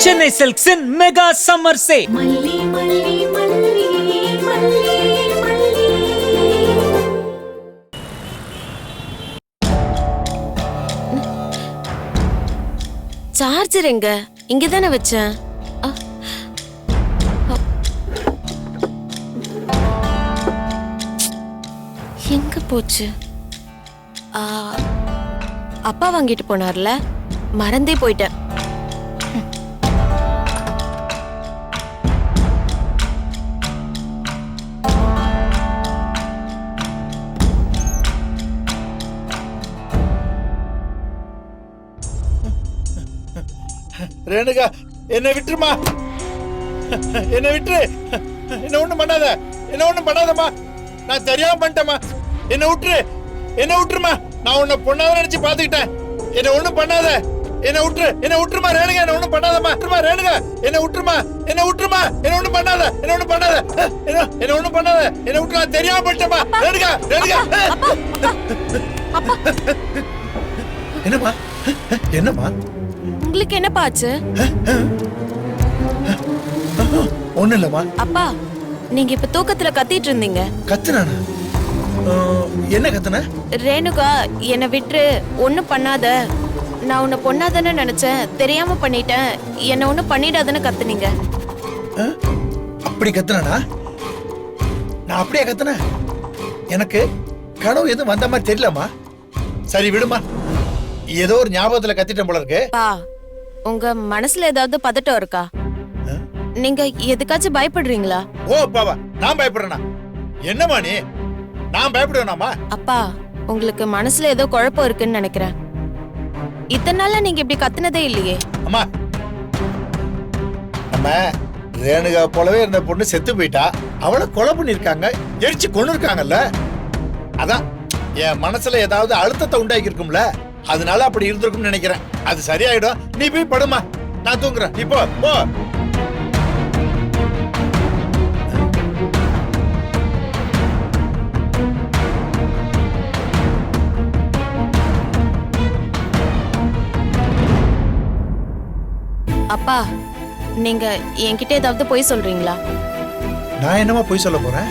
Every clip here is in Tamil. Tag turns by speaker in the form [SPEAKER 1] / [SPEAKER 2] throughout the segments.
[SPEAKER 1] சென்னை சில்க்ஸின் மெகா சம்மர் சேல்.
[SPEAKER 2] சார்ஜர் எங்க? இங்கதானே வச்சேன். எங்க போச்சு? அப்பா வாங்கிட்டு போனார்ல, மறந்தே போயிட்டேன்.
[SPEAKER 3] ரேணுகா, என்ன விட்டுருமா, என்ன விட்டுரு, என்ன ஒண்ணும் பண்ணாத, என்ன ஒண்ணும் பண்ணாதம்மா, நான் தெரியாம பண்ணிட்டேம்மா, என்ன விட்டுரு, என்ன விட்டுருமா, நான் உன்னை பொண்ணாத நினைச்சு பாத்துக்கிட்டேன், என்ன ஒண்ணும் பண்ணாத, என்ன விட்டுரு, என்ன விட்டுருமா ரேணுகா, என்ன ஒண்ணும் பண்ணாதம்மா, ரேணுகா, என்ன விட்டுருமா, என்ன விட்டுருமா, என்ன ஒண்ணும் பண்ணாத, என்ன ஒண்ணும் பண்ணாத, என்ன ஒண்ணும் பண்ணாத, என்ன விட்டு, நான் தெரியாம பண்ணிட்டேம்மா ரேணுகா, ரேணுகா. என்னம்மா, என்னம்மா
[SPEAKER 2] உங்களுக்கு என்னப்பா ஆச்சு?
[SPEAKER 3] ஒண்ணு இல்லம்மா.
[SPEAKER 2] அப்பா, நீங்க இப்ப தூக்கத்துல கத்திட்டு இருந்தீங்க.
[SPEAKER 3] கத்துனானா? என்ன கத்துன?
[SPEAKER 2] ரேணுகா, என்ன விட்டுரு, ஒண்ணும் பண்ணாத, நான் உன்னை பொண்ணாதானே நினைச்சேன், தெரியாம பண்ணிட்டேன், என்ன ஒண்ணும் பண்ணிடாதன்னு கத்துனீங்க.
[SPEAKER 3] அப்படி கத்துனானா? நான் அப்படியே கத்துனேன்? எனக்கு கனவு எதுவும் வந்த மாதிரி தெரியலம்மா. சரி விடுமா, ஏதோ ஒரு ஞாபகத்துல கத்திட்டேன் போல இருக்கு.
[SPEAKER 2] பா, உங்க மனசுல ஏதாவது பதட்டம் இருக்கா? நீங்க எதுக்காச்சும் பயப்படுறீங்களா?
[SPEAKER 3] ஓ பாவா, நான் பயப்படுறேனா? என்னம்மா நீ? நான் பயப்படுவேனாமா?
[SPEAKER 2] அப்பா, உங்களுக்கு மனசுல ஏதோ குழப்பம் இருக்குன்னு நினைக்கிறேன். இத்தனை நாளா நீங்க இப்படி கத்துனதே இல்லையே.
[SPEAKER 3] அம்மா, நம்ம ரேணுகா போலவே இருந்த பொண்ணு செத்து போயிட்டா, அவளை கொலை பண்ணிருக்காங்க, எரிச்சு கொண்டு இருக்காங்கல்ல. அதான் என் மனசுல ஏதாவது அழுத்தத்தை உண்டாக்கி இருக்கும்ல, அதனால அப்படி இருந்திருக்கும்னு நினைக்கிறேன். அது சரியாயிடும், நீ போய் படுமா, நான் தூங்குறேன், நீ போ போ.
[SPEAKER 2] அப்பா, நீங்க என்கிட்ட ஏதாவது பொய் சொல்றீங்களா?
[SPEAKER 3] நான் என்னமா பொய் சொல்ல போறேன்?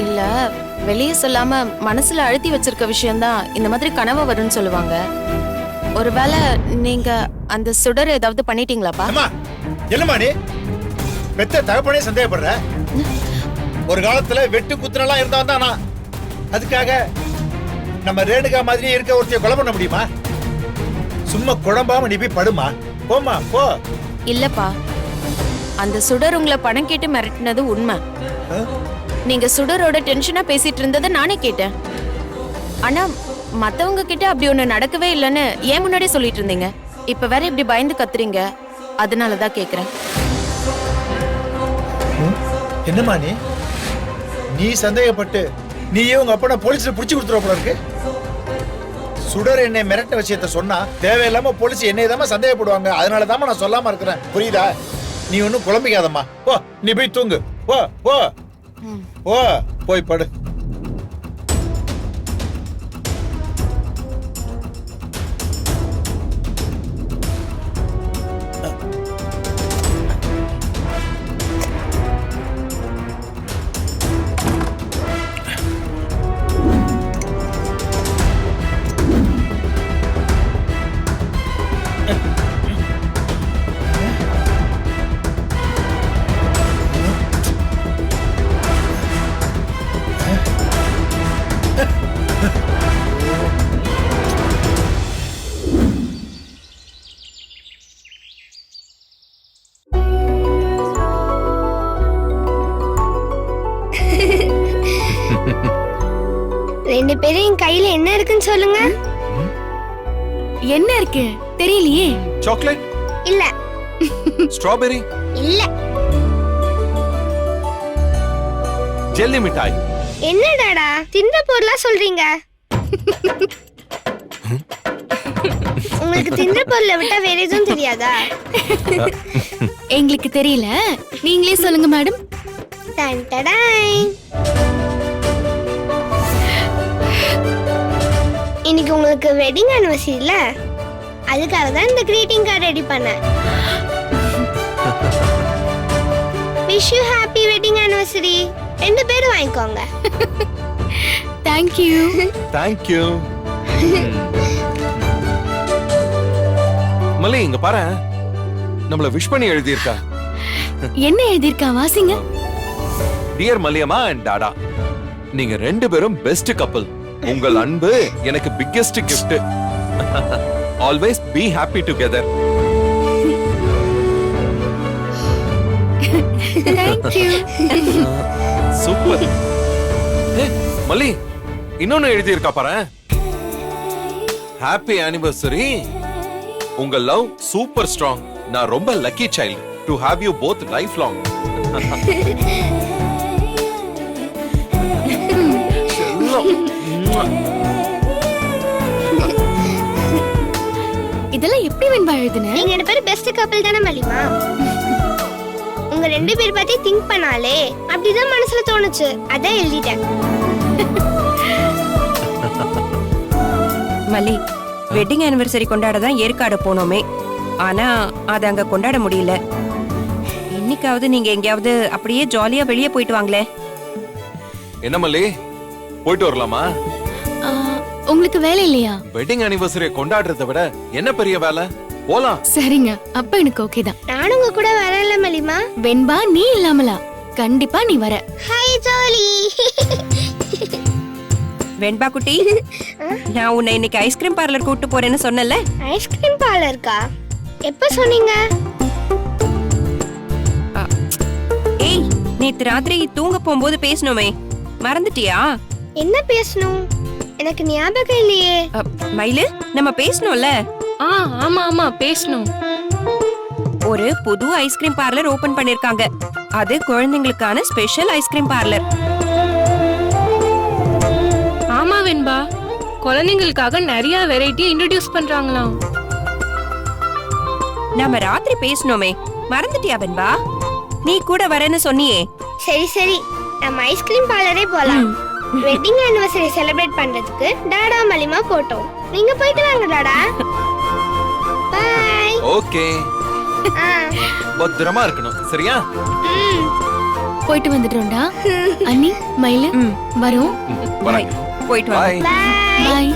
[SPEAKER 2] இல்ல, வெளியே சொல்லாம மனசுல அழுத்தி வச்சிருக்க விஷயம்தான் இந்த மாதிரி கனவு வரும்னு சொல்லுவாங்க. ஒருவேளை நீங்க அந்த சுடர் ஏதாவது பண்ணிட்டீங்களாப்பா?
[SPEAKER 3] அம்மா, என்னம்மா நீ பெத்த தகப்பனே சந்தேகப்படுற? ஒரு காலத்துல வெட்டு குத்துனெல்லாம் இருந்தான் தான் நான். அதுக்காக நம்ம ரேணுகா மாதிரி இருக்க ஒருத்தைய கொலை பண்ண முடியுமா? சும்மா குழம்பாம நீ போய் படுமா, போமா போ.
[SPEAKER 2] இல்லப்பா, அந்த சுடர் உங்களை பணம் கேட்டு மிரட்டினது உண்மை. நீங்க சுடரோட டென்ஷனா பேசிட்டு இருந்ததை நானே கேட்டேன். ஆனா மத்தவங்க கிட்ட அப்படி ஒண்ணு நடக்கவே இல்லைன்னு ஏன் முன்னாடியே சொல்லிட்டு இருந்தீங்க. இப்ப வேற இப்படி பயந்து கத்துறீங்க, அதனாலதான் கேக்குறேன்.
[SPEAKER 3] என்னம்மா நீ? நீ சந்தேகப்பட்டு நீயே உங்க அப்பனை போலீஸ்ல புடிச்சு கொடுத்துற போல இருக்கு. சுடர் என்னை மிரட்ட விஷயத்த சொன்னா தேவையில்லாம போலீஸ் என்னை தான் சந்தேகப்படுவாங்க. அதனாலதான் நான் சொல்லாம இருக்கிறேன், புரியுதா? நீ ஒன்னும் குழம்பிக்காதம்மா, போ, நீ போய் தூங்கு, போ போ போ, போய் படு.
[SPEAKER 4] ரெண்டு பேரும் என் கையில என்ன இருக்குன்னு சொல்லுங்க.
[SPEAKER 2] என்ன இருக்கு தெரியலையே.
[SPEAKER 5] சாக்லேட்
[SPEAKER 4] இல்ல.
[SPEAKER 5] ஸ்ட்ராபெரி
[SPEAKER 4] இல்ல.
[SPEAKER 5] ஜெல்லி மிட்டாய்.
[SPEAKER 4] என்னடாடா தின்ற பொருளா சொல்றீங்க? உங்களுக்கு தின்ற பொருளை விட்டா வேற எதுவும் தெரியாதா?
[SPEAKER 2] எங்களுக்கு தெரியல, நீங்களே சொல்லுங்க மேடம்.
[SPEAKER 4] டன் டடாய். இன்னைக்கு உங்களுக்கு வெட்டிங் ஆனிவர்சரி இல்ல? அதுக்காக தான் இந்த greeting card ரெடி பண்ணேன். Wish you happy wedding anniversary. 2 பேரும் வாங்கிக்கோங்க.
[SPEAKER 2] Thank you.
[SPEAKER 5] Thank you. மல்லி இங்க பாரு, நம்மள விஷ் பண்ணி எழுதியிருக்கா.
[SPEAKER 2] என்ன எழுதிருக்கா வாசிங்க?
[SPEAKER 5] டியர் மல்லியம்மா அண்ட் டாடா, நீங்க 2 பேரும் பெஸ்ட் கப்பல். உங்கள் அன்பு எனக்கு biggest gift. Always be happy together.
[SPEAKER 2] Thank you.
[SPEAKER 5] Super. மல்லி இன்னொன்னு எழுதி இருக்கா பாரு. Happy anniversary. உங்க லவ் சூப்பர் ஸ்ட்ராங். நான் ரொம்ப lucky child to have you both life long.
[SPEAKER 2] இதெல்லாம் எப்படி வெண்பா எழுதுன?
[SPEAKER 4] நீங்க 2 பேரும் பெஸ்ட் கப்பல் தானே மலிமா? உங்க 2 பேர் பத்தி திங்க் பண்ணாலே அப்படிதான் மனசுல தோணுச்சு. அதான் எழுதிட்டேன்.
[SPEAKER 6] மல்லி, வெட்டிங் ஆனிவர்சரி கொண்டாட தான் ஏற்காடு போனோமே. ஆனா அது அங்க கொண்டாட முடியல. இன்னைக்காவது நீங்க எங்கேயாவது அப்படியே ஜாலியா வெளியே போயிட்டு வாங்களே.
[SPEAKER 5] என்ன மல்லி, போயிட்டு வரலாமா?
[SPEAKER 2] உங்களுக்கு வேலை இல்லையா?
[SPEAKER 5] வெட்டிங் ஆனிவர்சரியை கொண்டாடுறதை விட என்ன பெரிய வேலை? போலாம்.
[SPEAKER 2] சரிங்க, அப்ப எனக்கு ஓகே தான்.
[SPEAKER 4] நானும் உங்க கூட வரல மலிமா.
[SPEAKER 2] வெண்பா நீ இல்லாமலா? கண்டிப்பா நீ வர.
[SPEAKER 4] Hi jolly.
[SPEAKER 6] வெண்பா குட்டி, நான் உன்னை இன்னைக்கு ஐஸ்கிரீம் பார்லர் கூட்டு போறேன்னு சொன்னல.
[SPEAKER 4] ஐஸ்கிரீம் பார்லர்க்கா? எப்ப சொன்னீங்க?
[SPEAKER 6] ஏய், நேத்து ராத்திரி தூங்க போகும்போது பேசணுமே, மறந்துட்டியா?
[SPEAKER 4] என்ன பேசணும்? எனக்கு ஞாபகம் இல்லையே.
[SPEAKER 6] மயிலு, நம்ம பேசணும்ல.
[SPEAKER 2] ஆமா பேசணும்.
[SPEAKER 6] ஒரு புது ஐஸ்கிரீம் பார்லர் ஓபன் பண்ணிருக்காங்க. அது குழந்தைங்களுக்கான ஸ்பெஷல் ஐஸ்கிரீம் பார்லர்.
[SPEAKER 7] ஆமா வெண்பா, குழந்தைங்களுக்காக நிறைய வெரைட்டி இன்ட்ரோடியூஸ் பண்றாங்களாம்.
[SPEAKER 6] நாம ராத்திரி பேசணுமே, மறந்துட்டியா வெண்பா? நீ கூட வரேன்னு சொன்னியே.
[SPEAKER 4] சரி நம்ம ஐஸ்கிரீம் பார்லரே போலாம். வெட்டிங் ஆனிவர்சரி செலிப்ரேட் பண்றதுக்கு டாடா மலிமா போட்டோம். நீங்க போயிட்டு வாங்க டாடா. பை.
[SPEAKER 5] ஓகே. பத்திரமா இருக்கணும், சரியா?
[SPEAKER 2] போயிட்டு வந்துட்டோம்டா. அண்ணி, மயிலு வரோம்.
[SPEAKER 5] வரேன்.
[SPEAKER 6] போயிட்டு வா.
[SPEAKER 5] Bye.
[SPEAKER 2] பாய்.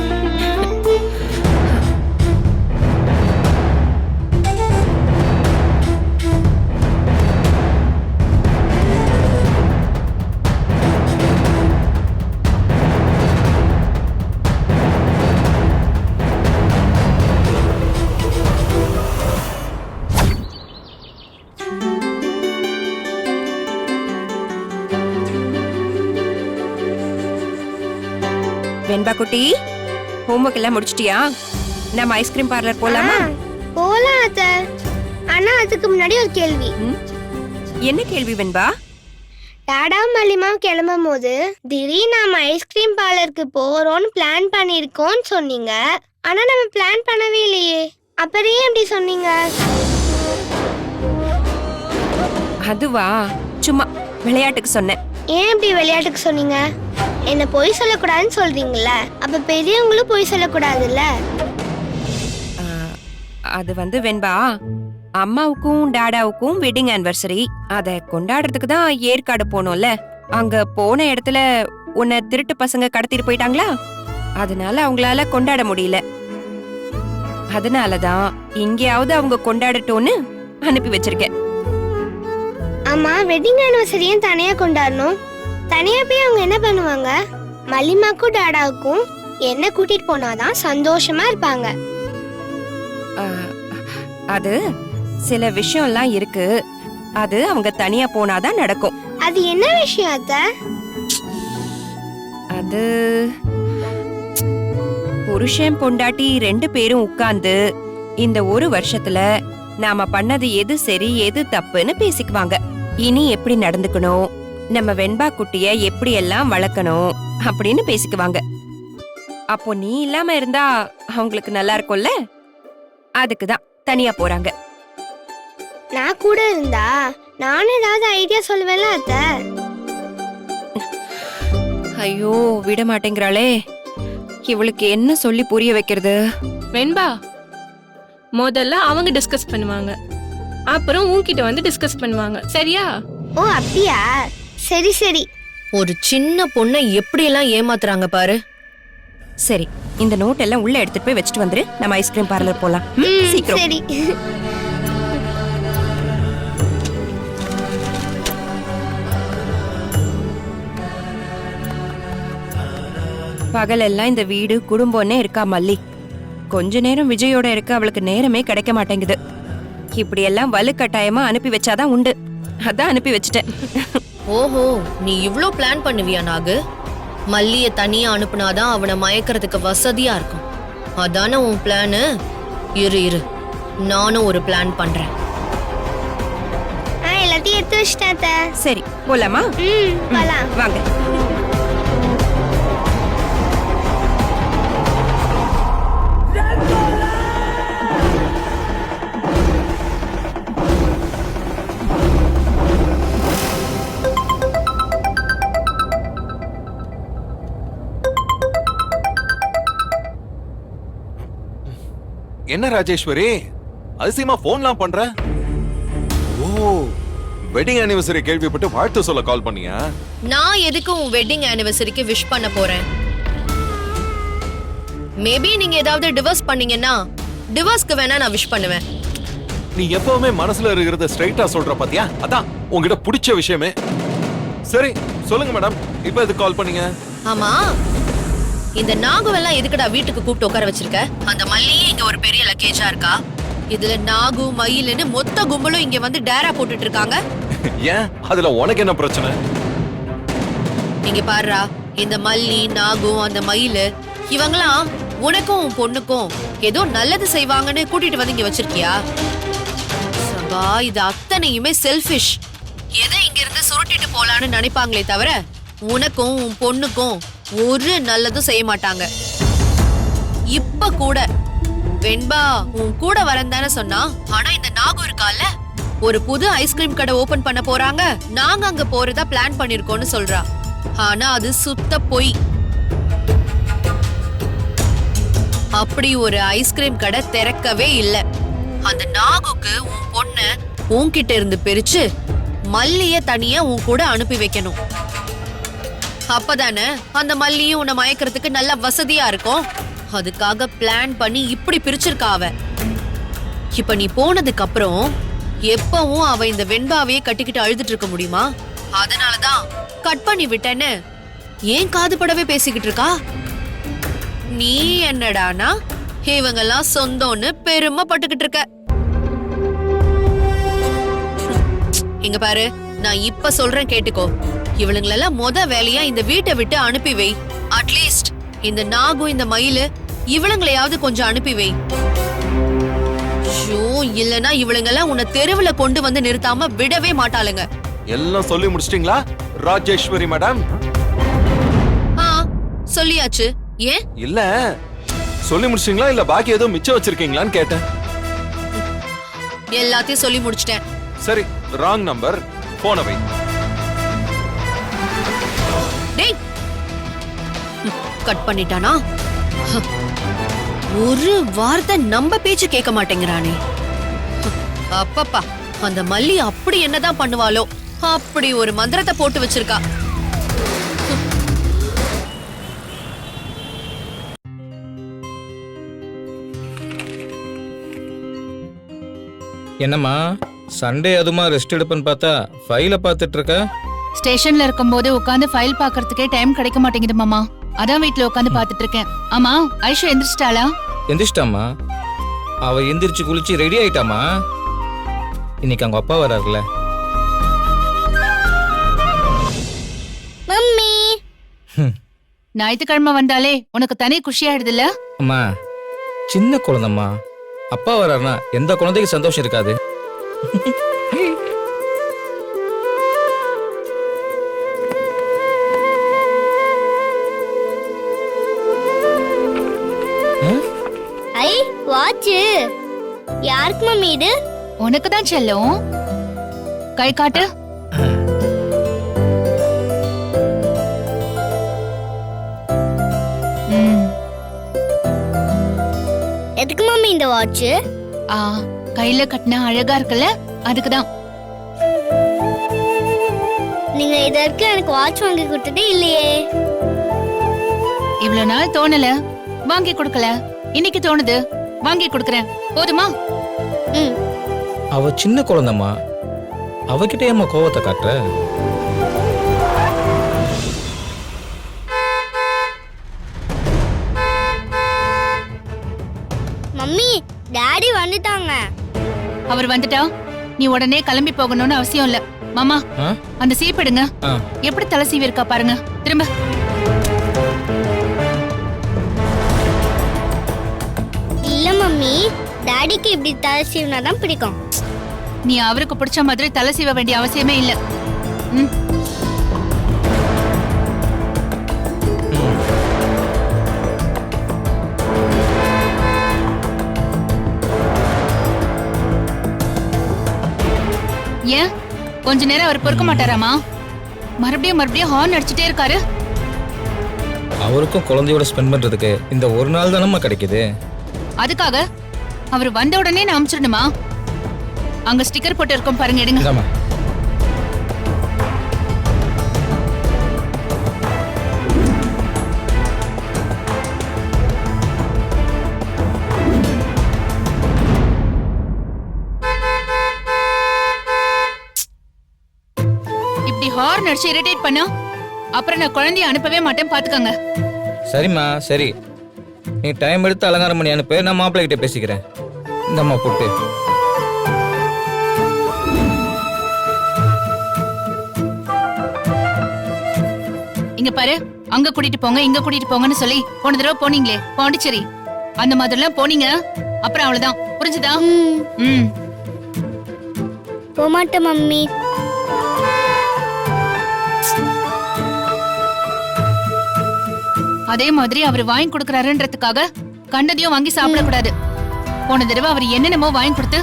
[SPEAKER 6] வெண்பா குட்டி, ஹோம்வொர்க் எல்லாம் முடிச்சிட்டியா? நம்ம ஐஸ்கிரீம் பார்லர் போலாமா?
[SPEAKER 4] போலாம் அத்தை. ஆனா அதுக்கு முன்னாடி ஒரு கேள்வி.
[SPEAKER 6] என்ன கேள்வி வெண்பா?
[SPEAKER 4] டாடா மலிமா கிளம்பும் போது திடீர்னு நாம ஐஸ்கிரீம் பார்லருக்கு போறோம்னு பிளான் பண்ணிருக்கோம்னு சொன்னீங்க. ஆனா நம்ம பிளான் பண்ணவே இல்லையே. அப்புறம் ஏன் அப்படி சொன்னீங்க?
[SPEAKER 6] அதுவா, சும்மா விளையாட்டுக்கு சொன்னேன்.
[SPEAKER 4] ஏன் இப்படி விளையாட்டுக்கு சொன்னீங்க? என்ன பொய் சொல்லக்கூடாதுன்னு சொல்றீங்கல்ல, அப்ப பெரியவங்களும் பொய் சொல்லக்கூடாதுல்ல?
[SPEAKER 6] அது வந்து வெண்பா, அம்மாவுக்கும் டாடாவுக்கும் வெட்டிங் ஆனிவர்சரி. அத கொண்டாடுறதுக்கு தான் ஏற்காடு போனோம்ல. அங்க போன இடத்துல உன்னை திருட்டு பசங்க கடத்திட்டு போயிட்டாங்களா, அதனால அவங்களால கொண்டாட முடியல. அதனாலதான் இங்கேயாவது அவங்க கொண்டாடட்டோன்னு அனுப்பி வச்சிருக்கேன்.
[SPEAKER 4] ஆமா, வெட்டிங் ஆனிவர்சரியும் தனியா கொண்டாடணும். தனியா போய் அவங்க என்ன பண்ணுவாங்க? மலிமாக்கும் டாடாவுக்கும் என்ன கூட்டிட்டு போனாதான் சந்தோஷமா இருப்பாங்க.
[SPEAKER 6] அது சில விஷயம்லாம் இருக்கு. அது அவங்க தனியா போனாதான் நடக்கும்.
[SPEAKER 4] அது என்ன விஷயம் அத்தை?
[SPEAKER 6] அது புருஷன் பொண்டாட்டி 2 பேரும் உட்கார்ந்து இந்த ஒரு வருஷத்துல நாம பண்ணது எது சரி எது தப்புன்னு பேசிக்குவாங்க. இனி எப்படி நடந்துக்கணும், நம்ம வெண்பா குட்டிய எப்படி எல்லாம் வளர்க்கணும் அப்படின்னு பேசிக்குவாங்க. அப்போ நீ இல்லாம இருந்தா அவங்களுக்கு நல்லா இருக்கும்ல, அதுக்குதான் தனியா போறாங்க.
[SPEAKER 4] நான் கூட இருந்தா நானும் ஏதாவது ஐடியா சொல்லுவேன்ல அத்தை.
[SPEAKER 6] ஐயோ, விட மாட்டேங்கிறாளே. இவளுக்கு என்ன சொல்லி புரிய வைக்கிறது?
[SPEAKER 7] வெண்பா, முதல்ல அவங்க டிஸ்கஸ் பண்ணுவாங்க, அப்புறம் உன்கிட்ட வந்து டிஸ்கஸ் பண்ணுவாங்க. சரியா?
[SPEAKER 4] ஓ அப்படியா? சரி சரி.
[SPEAKER 8] ஒரு சின்ன பொண்ணை எப்படியெல்லாம் ஏமாத்துறாங்க பாரு.
[SPEAKER 6] சரி, இந்த நோட் எல்லாம் உள்ள எடுத்துட்டு போய் வச்சுட்டு வந்துரு. நம்ம ஐஸ்கிரீம் பார்லர் போலாம். சீக்கிரம்.
[SPEAKER 4] சரி.
[SPEAKER 6] பகலெல்லாம் இந்த வீடு குடும்பம்னே இருக்கா மல்லி. கொஞ்ச நேரம் விஜயோட இருக்க அவளுக்கு நேரமே கிடைக்க மாட்டேங்குது. இப்படி எல்லாம் வலுக்கட்டாயமா அனுப்பி வச்சாதான் உண்டு. அதான் அனுப்பி வச்சுட்டேன்.
[SPEAKER 8] ஓஹோ, நீ இவ்ளோ பிளான் பண்ணுவியா நாகு? மல்லிய தனியா அனுப்புனாதான் அவனை மயக்கிறதுக்கு வசதியா இருக்கும். அதானே உன் பிளானு? இரு நானும் ஒரு பிளான் பண்றேன்.
[SPEAKER 4] எல்லாத்தையும் எடுத்து வச்சிட்டேன் அத்தை.
[SPEAKER 6] சரி, போலாமா?
[SPEAKER 4] போலாம்.
[SPEAKER 6] வாங்க.
[SPEAKER 5] என்ன ராஜேஸ்வரி அதிசயமா போன்லாம் பண்ற? ஓ, வெட்டிங் ஆனிவர்சரி கேள்விப்பட்டு வாழ்த்து சொல்ல கால் பண்ணியா?
[SPEAKER 8] நான் எதுக்கு உன் வெட்டிங் ஆனிவர்சரிக்கு விஷ் பண்ண போறேன்? மேபி நீங்க ஏதாவது டிவோர்ஸ் பண்ணீங்கன்னா டிவோர்ஸ்க்கு வேணா நான் விஷ் பண்ணுவேன்.
[SPEAKER 5] நீ எப்பவுமே மனசுல இருக்கிறத ஸ்ட்ரைட்டா சொல்ற பாத்தியா? அதான் உன்கிட்ட பிடிச்ச விஷயமே. சரி சொல்லுங்க மேடம், இப்ப எதுக்கு கால் பண்ணீங்க?
[SPEAKER 8] ஆமா, இந்த நாகுவெல்லாம் எதுக்குடா வீட்டுக்கு கூப்பிட்டு உட்கார வச்சிருக்க? அந்த மல்லியே இங்க ஒரு பெரிய லக்கேஜா இருக்கா. இதுல நாகு மயிலுன்னு மொத்த கும்பலும் இங்க வந்து டேரா போட்டுட்டு இருக்காங்க.
[SPEAKER 5] ஏன், அதுல உனக்கு என்ன பிரச்சனை?
[SPEAKER 8] நீங்க பாருடா, இந்த மல்லி நாகு அந்த மயிலு இவங்களாம் உனக்கும் உன் பொண்ணுக்கும் ஏதோ நல்லது செய்வாங்கன்னு கூட்டிட்டு வந்து இங்க வச்சிருக்கியா? சபா, இது அத்தனையுமே செல்ஃபிஷ். எதை இங்க இருந்து சுருட்டிட்டு போலான்னு நினைப்பாங்களே தவிர உனக்கும் உன் பொண்ணுக்கும் ஒரு நல்லதும் செய்ய மாட்டாங்க. இப்ப கூட வெண்பா உன் கூட வரந்தானே சொன்னா. ஆனா இந்த நாகு இருக்கால, ஒரு புது ஐஸ்கிரீம் கடை ஓபன் பண்ண போறாங்க, நாங்க அங்க போறதா பிளான் பண்ணிருக்கோம்னு சொல்றா. ஆனா அது சுத்த பொய். அப்படி ஒரு ஐஸ்கிரீம் கடை திறக்கவே இல்ல. அந்த நாகுக்கு உன் பொண்ண உன்கிட்ட இருந்து பிரிச்சு மல்லிய தனியா உன் கூட அனுப்பி வைக்கணும். அப்பதானே அந்த மல்லியும் உன்னை மயக்கிறதுக்கு நல்ல வசதியா இருக்கும். அதுக்காக பிளான் பண்ணி இப்படி பிரிச்சிருக்கா அவ. இப்ப நீ போனதுக்கு அப்புறம் எப்பவும் அவ இந்த வெண்பாவையே கட்டிக்கிட்டு அழுதுட்டு இருக்க முடியுமா? அதனாலதான் கட் பண்ணி விட்டேன்னு ஏன் காதுபடவே பேசிக்கிட்டு இருக்கா. நீ என்னடானா இவங்கெல்லாம் சொந்தம்னு பெருமைப்பட்டுக்கிட்டு இருக்க. இங்க பாரு, நான் இப்ப சொல்றேன் கேட்டுக்கோ. இவளுங்களெல்லாம் வேலையா இந்த வீட்டை விட்டு அனுப்பி வை. அட்லீஸ்ட் இந்த நாகு இந்த மயிலு இவளுங்களையாவது கொஞ்சம் அனுப்பி வை. இல்லனா இவளுங்கெல்லாம் உன்னை தெருவுல கொண்டு வந்து நிறுத்தாம விடவே மாட்டாளுங்க.
[SPEAKER 5] எல்லாம் சொல்லி முடிச்சிட்டீங்களா ராஜேஸ்வரி மேடம்?
[SPEAKER 8] சொல்லியாச்சு. ஏன்
[SPEAKER 5] இல்ல, சொல்லி முடிச்சிட்டீங்களா இல்ல பாக்கி ஏதோ மிச்சம் வச்சிருக்கீங்களான்னு கேட்டேன்.
[SPEAKER 8] எல்லாத்தையும் சொல்லி முடிச்சிட்டேன்.
[SPEAKER 5] சரி, ராங் நம்பர், போன வை.
[SPEAKER 8] டேய், கட் பண்ணிட்டானா? ஒரு வார்த்தை நம்ம பேச்சு கேட்க மாட்டேங்கிறானே. அப்பப்பா, அந்த மல்லி அப்படி என்னதான் பண்ணுவாளோ, அப்படி ஒரு மந்திரத்தை போட்டு வச்சிருக்கா.
[SPEAKER 9] என்னம்மா சண்டே அதுமா ரெஸ்ட் எடுப்பேன்னு பார்த்தா ஃபைல பார்த்துட்டு இருக்க?
[SPEAKER 10] ஸ்டேஷன்ல இருக்கும்போது உட்காந்து ஃபைல் பார்க்கறதுக்கே டைம் கிடைக்க மாட்டேங்குது மாமா. அதான் வீட்ல உட்காந்து பார்த்துட்டு இருக்கேன். ஆமா, ஐஷு எந்திரிச்சிட்டாளா?
[SPEAKER 9] எந்திரிச்சிட்டாமா. அவ எந்திரிச்சு குளிச்சு ரெடி ஆயிட்டாமா. இன்னைக்கு அவங்க அப்பா வராருல.
[SPEAKER 4] மம்மி,
[SPEAKER 10] ஞாயிற்றுக்கிழமை வந்தாலே உனக்கு தனி குஷியாயிடுதுல்ல?
[SPEAKER 9] அம்மா, சின்ன குழந்தைம்மா, அப்பா வராருனா எந்த குழந்தைக்கு சந்தோஷம் இருக்காது?
[SPEAKER 4] I watch. யாருக்கு மம்மி இது?
[SPEAKER 10] உனக்கு தான் செல்லும். கை காட்டு.
[SPEAKER 4] எதுக்கு மம்மி இந்த வாட்ச்?
[SPEAKER 10] ஆ, கையில கட்டினா அழகா இருக்குல்ல, அதுக்குதான்.
[SPEAKER 4] நீங்க இதற்கு எனக்கு வாட்ச் வாங்கி கொடுத்ததே இல்லையே.
[SPEAKER 10] இவ்வளவு நாள் தோணல, வாங்கி கொடுக்கல. இன்னைக்கு தோணுது, வாங்கி கொடுக்கறேன். போதுமா?
[SPEAKER 4] ம்.
[SPEAKER 9] அவ சின்ன குழந்தைம்மா, அவகிட்ட ஏம்மா கோவத்தை காட்டுற?
[SPEAKER 4] மம்மி, டாடி வந்துட்டாங்க.
[SPEAKER 10] அவர் வந்துட்டா நீ உடனே கிளம்பி போகணும்னு அவசியம் இல்ல. மாமா,
[SPEAKER 9] ஆ?
[SPEAKER 10] அந்த சீப்பிடுங்க.
[SPEAKER 9] ஆ.
[SPEAKER 10] எப்படி தலை சீவி இருக்கா பாருங்க. திரும்ப.
[SPEAKER 4] இல்ல மம்மி, டாடிக்கு இப்படி தலை சீவினா தான் பிடிக்கும்.
[SPEAKER 10] நீ அவருக்கு பிடிச்ச மாதிரி தலை சீவ வேண்டிய அவசியமே இல்ல. ம். ஏன் கொஞ்ச நேரம் அவர் பொறுக்க மாட்டாராமா? மறுபடியும் மறுபடியும் ஹார்ன் அடிச்சுட்டே இருக்காரு.
[SPEAKER 9] அவருக்கும் குழந்தையோட ஸ்பெண்ட் பண்றதுக்கு இந்த ஒரு நாள் தானம்மா கிடைக்குது.
[SPEAKER 10] அதுக்காக அவர் வந்த உடனே நான் அனுப்பிச்சிடணுமா? அங்க ஸ்டிக்கர் போட்டு இருக்கோம் பாருங்க, எடுங்க.
[SPEAKER 9] இந்தாம்மா.
[SPEAKER 10] இப்படி ஹார்ன் அடிச்சு இரிட்டேட் பண்ணா அப்புறம் நான் குழந்தைய அனுப்பவே மாட்டேன், பாத்துக்கங்க.
[SPEAKER 9] சரிம்மா, சரி. நீ டைம் எடுத்து அலங்காரம் பண்ணி அனுப்பு, நான் மாப்பிள்ளை கிட்ட பேசிக்கிறேன். இந்தம்மா போட்டு.
[SPEAKER 10] இங்க பாரு, அங்க கூட்டிட்டு போங்க, இங்க கூட்டிட்டு போங்கன்னு சொல்லி போன தடவை போனீங்களே பாண்டிச்சேரி, அந்த மாதிரிலாம் போனீங்க அப்புறம் அவ்வளவுதான். புரிஞ்சுதா? ம்.
[SPEAKER 4] போமாட்டேன் மம்மி.
[SPEAKER 10] அதே மாதிரி அவர் வாங்கி கொடுக்கறாருன்றதுக்காக கண்டதையும் வாங்கி சாப்பிடக்கூடாது. போன தடவை அவர் என்னென்னமோ வாங்கி கொடுத்து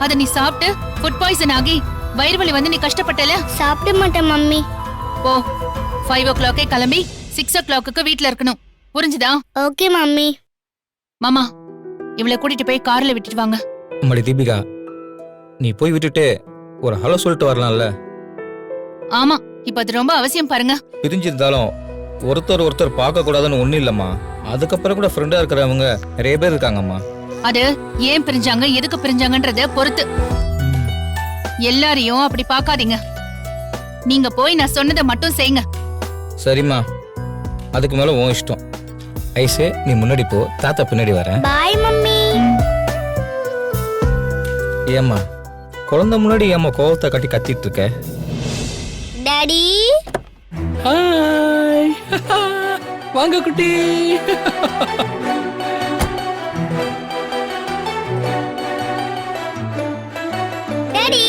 [SPEAKER 10] அதை நீ சாப்பிட்டு ஃபுட் பாய்சன் ஆகி வயிறு வலி வந்து நீ கஷ்டப்பட்டல.
[SPEAKER 4] சாப்பிட மாட்டேன் மம்மி.
[SPEAKER 10] போ, 5 o'clock கிளம்பி 6 o'clock வீட்ல இருக்கணும். புரிஞ்சுதா?
[SPEAKER 4] Okay mummy.
[SPEAKER 10] மாமா, இவளை கூட்டிட்டு போய் கார்ல விட்டுட்டு வாங்க.
[SPEAKER 9] அம்மாடி தீபிகா, நீ போய் விட்டுட்டு ஒரு ஹலோ சொல்லிட்டு வரலாம்ல.
[SPEAKER 10] ஆமா, இப்ப அது ரொம்ப அவசியம் பாருங்க.
[SPEAKER 9] பிரிஞ்சிருந்தாலும் ஒருத்தர் ஒருத்தர் பார்க்க கூடாதுன்னு ஒண்ணும் இல்லம்மா. அதுக்கப்புறம் கூட ஃப்ரெண்டா இருக்கிறவங்க நிறைய பேர் இருக்காங்கம்மா.
[SPEAKER 10] அது ஏன் பிரிஞ்சாங்க, எதுக்கு பிரிஞ்சாங்கன்றத பொறுத்து. எல்லாரையும் அப்படி பார்க்காதீங்க. நீங்க போய் நான் சொன்னதை மட்டும் செய்யுங்க.
[SPEAKER 9] சரிம்மா, அதுக்கு மேல உன் இஷ்டம். ஐசே, நீ முன்னாடி போ, தாத்தா பின்னாடி வரேன்.
[SPEAKER 4] Bye mummy.
[SPEAKER 9] ஏம்மா குழந்தை முன்னாடி ஏம்மா கோவத்தை கட்டி கத்திட்டு இருக்க?
[SPEAKER 4] டாடி.
[SPEAKER 11] ஹாய். வாங்க குட்டி.
[SPEAKER 4] டாடி.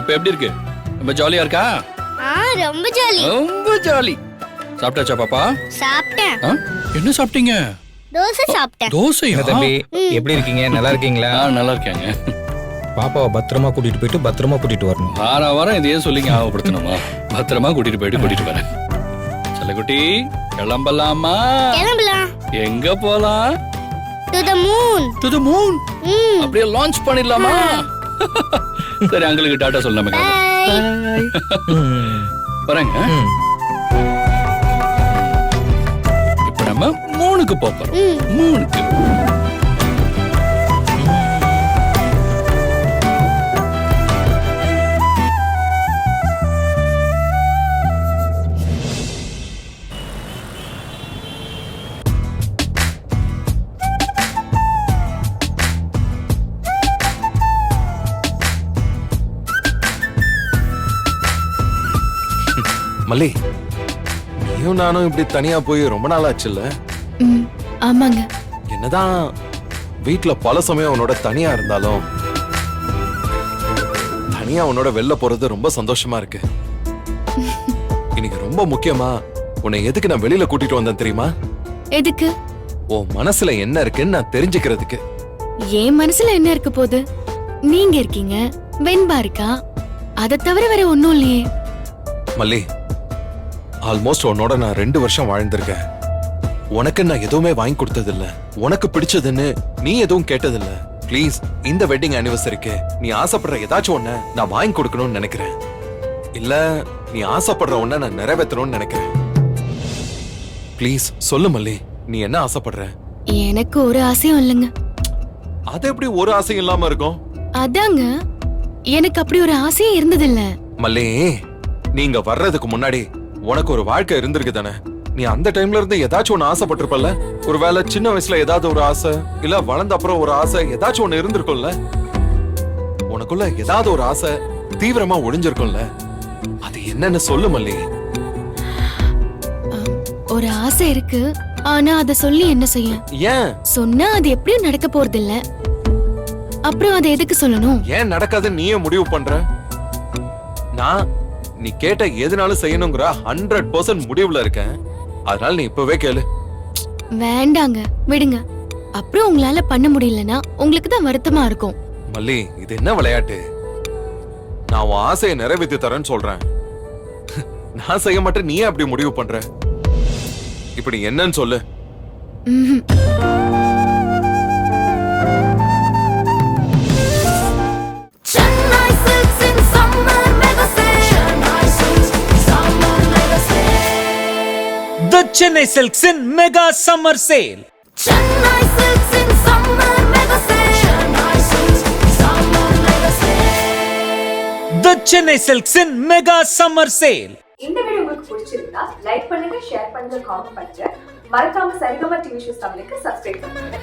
[SPEAKER 11] இப்ப எப்படி இருக்கு? ரொம்ப ஜாலியா இருக்கா?
[SPEAKER 4] ரொம்ப ஜாலி.
[SPEAKER 11] ரொம்ப ஜாலி. சாப்பிட்டாச்சா பாப்பா?
[SPEAKER 4] சாப்பிட்டேன்.
[SPEAKER 11] என்ன சாப்பிட்டீங்க?
[SPEAKER 4] தோசை சாப்பிட்டேன்.
[SPEAKER 11] தோசையா?
[SPEAKER 9] என்ன தம்பி, எப்படி இருக்கீங்க? நல்லா இருக்கீங்களா?
[SPEAKER 11] நல்லா இருக்காங்க.
[SPEAKER 9] பாப்பாவை பத்திரமா கூட்டிட்டு போயிட்டு பத்திரமா கூட்டிட்டு வரணும்.
[SPEAKER 11] வாரம் இதையே சொல்லி ஞாபகப்படுத்தணுமா? பத்திரமா கூட்டிட்டு போயிட்டு கூட்டிட்டு வரேன். செல்லக்குட்டி, கிளம்பலாமா?
[SPEAKER 4] கிளம்பலாம்.
[SPEAKER 11] எங்க போலாம்?
[SPEAKER 4] To the moon.
[SPEAKER 11] To the moon? அப்படியே லான்ச் பண்ணிடலாமா? சரி, அங்களுக்கு டாடா சொல்லலாமே. வரேங்க. இப்ப நம்ம மூணுக்கு போறோம். மூணுக்கு.
[SPEAKER 5] மல்லி, நீயும் நானும் இப்படி தனியா போய் ரொம்ப நாள் ஆச்சுல்ல?
[SPEAKER 10] ஆமாங்க.
[SPEAKER 5] என்னதான் வீட்ல பல சமயம் உன்னோட தனியா இருந்தாலும் தனியா உன்னோட வெளில போறது ரொம்ப சந்தோஷமா இருக்கு. இன்னைக்கு ரொம்ப முக்கியமா உன்னை எதுக்கு நான் வெளியில கூட்டிட்டு வந்தேன் தெரியுமா?
[SPEAKER 2] எதுக்கு?
[SPEAKER 5] உன் மனசுல என்ன இருக்குன்னு நான் தெரிஞ்சுக்கிறதுக்கு.
[SPEAKER 2] என் மனசுல என்ன இருக்க போகுது? நீங்க இருக்கீங்க, வெண்பா இருக்கா, அதை தவிர வேற ஒண்ணும் இல்லையே.
[SPEAKER 5] மல்லி, ஆல்மோஸ்ட் உன்னோட நான் 2 வருஷம் வாழ்ந்திருக்கேன். உனக்கு நான் எதுவுமே வாங்கி கொடுத்தது இல்ல, உனக்கு பிடிச்சதுன்னு நீ எதுவும் கேட்டதில்ல. ப்ளீஸ், இந்த வெட்டிங் ஆனிவர்சரிக்கு நீ ஆசைப்படுற ஏதாச்சும் ஒண்ண நான் வாங்கி கொடுக்கணும்னு நினைக்கிறேன். இல்ல நீ ஆசைப்படுற ஒண்ண நான் நிறைவேற்றணும்னு நினைக்கிறேன். ப்ளீஸ் சொல்லு மல்லி, நீ என்ன ஆசைப்படுற?
[SPEAKER 2] எனக்கு ஒரு ஆசையும் இல்லைங்க.
[SPEAKER 5] அது எப்படி ஒரு ஆசையும் இல்லாம இருக்கும்?
[SPEAKER 2] அதாங்க, எனக்கு அப்படி ஒரு ஆசையே இருந்ததில்ல.
[SPEAKER 5] மல்லி, நீங்க வர்றதுக்கு முன்னாடி உனக்கு ஒரு வாழ்க்கை இருந்திருக்கு தானே? நீ அந்த டைம்ல இருந்து ஏதாச்சும் ஒண்ணு ஆசைப்பட்டிருப்பல்ல? ஒருவேளை சின்ன வயசுல ஏதாவது ஒரு ஆசை, இல்ல வளர்ந்த அப்புறம் ஒரு ஆசை, ஏதாச்சும் ஒண்ணு இருந்திருக்கும்ல? உனக்குள்ள ஏதாவது ஒரு ஆசை தீவிரமா ஒளிஞ்சிருக்கும்ல? அது என்னன்னு சொல்லு மல்லி.
[SPEAKER 2] ஒரு ஆசை இருக்கு, ஆனா அத சொல்லி என்ன செய்ய?
[SPEAKER 5] ஏன்
[SPEAKER 2] சொன்னா அது எப்படியும் நடக்க போறது இல்ல. அப்புறம் அதை எதுக்கு சொல்லணும்?
[SPEAKER 5] ஏன் நடக்காதுன்னு நீயே முடிவு பண்ற? நான் நீ கேட்ட எதுனாலும் செய்யணுங்கிற 100% முடிவுல இருக்கேன். அதனால நீ இப்பவே கேளு.
[SPEAKER 2] வேண்டாங்க, விடுங்க. அப்புறம் உங்களால பண்ண முடியலன்னா உங்களுக்கு தான் வருத்தமா இருக்கும்.
[SPEAKER 5] மல்லி, இது என்ன விளையாட்டு? நான் உன் ஆசையை நிறைவேற்றி தரேன்னு சொல்றேன். நான் செய்ய மாட்டேன், நீயே அப்படி முடிவு பண்ற? இப்படி என்னன்னு சொல்லு.
[SPEAKER 2] ம்ஹும்.
[SPEAKER 1] The Chennai Silks in Mega Summer Sale. The Chennai Silks in Mega Summer Sale.
[SPEAKER 12] இந்த வீடியோ உங்களுக்கு பிடிச்சிருந்தா லைக் பண்ணுங்க, ஷேர் பண்ணுங்க, காமெண்ட் பண்ணுங்க. மறக்காம சரிகமா டிவி ஷோஸ் தமிழுக்கு சப்ஸ்கிரைப் பண்ணுங்க.